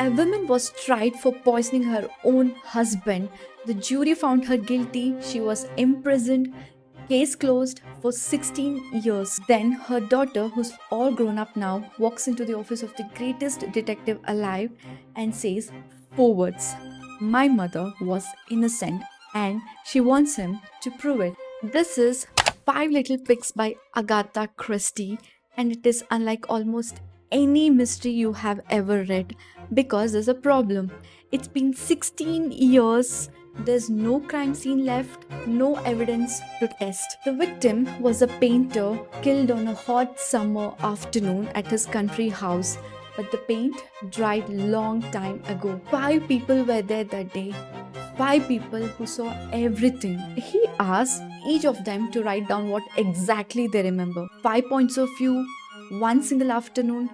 A woman was tried for poisoning her own husband. The jury found her guilty. She was imprisoned. Case closed for 16 years. Then her daughter, who's all grown up now, walks into the office of the greatest detective alive and says four words: "My mother was innocent," and she wants him to prove it. This is Five Little Pigs by Agatha Christie, and it is unlike almost any mystery you have ever read because there's a problem. It's been 16 years. There's no crime scene left, no evidence to test. The victim was a painter killed on a hot summer afternoon at his country house, but the paint dried long time ago. Five people were there that day. Five people who saw everything. He asked each of them to write down what exactly they remember. 5 points of view, one single afternoon,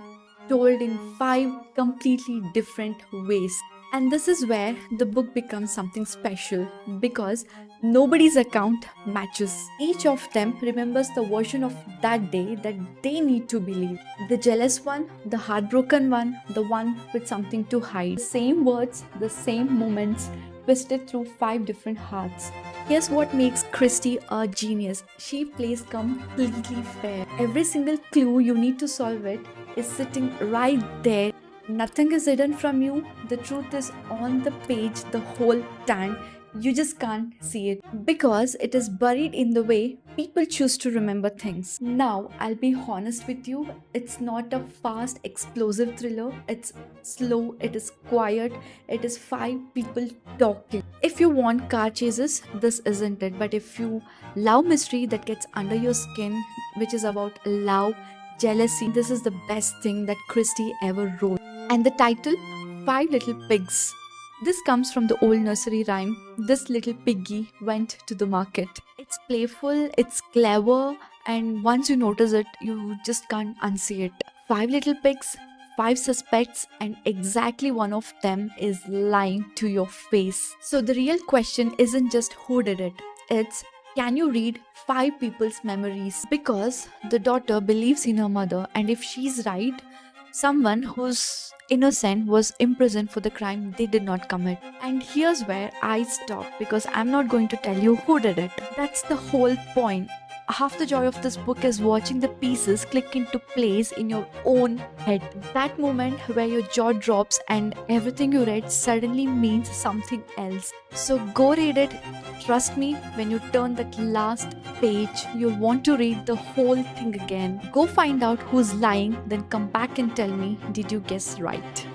told in five completely different ways. And this is where the book becomes something special because nobody's account matches. Each of them remembers the version of that day that they need to believe. The jealous one, the heartbroken one, the one with something to hide. The same words, the same moments, twisted through five different hearts. Here's what makes Christie a genius. She plays completely fair. Every single clue you need to solve it is sitting right there. Nothing is hidden from you. The truth is on the page the whole time. You just can't see it because it is buried in the way people choose to remember things. Now, I'll be honest with you, it's not a fast, explosive thriller. It's slow, it is quiet, it is five people talking. If you want car chases, this isn't it. But if you love mystery that gets under your skin, which is about love, jealousy, this is the best thing that Christie ever wrote. And the title, Five Little Pigs. This comes from the old nursery rhyme, "This little piggy went to the market." It's playful, it's clever, and once you notice it, you just can't unsee it. Five little pigs, five suspects, and exactly one of them is lying to your face. So the real question isn't just who did it, it's can you read five people's memories? Because the daughter believes in her mother, and if she's right, someone who's innocent was imprisoned for the crime they did not commit. And here's where I stop because I'm not going to tell you who did it. That's the whole point. Half the joy of this book is watching the pieces click into place in your own head. That moment where your jaw drops and everything you read suddenly means something else. So go read it. Trust me, when you turn that last page, you'll want to read the whole thing again. Go find out who's lying, then come back and tell me, did you guess right?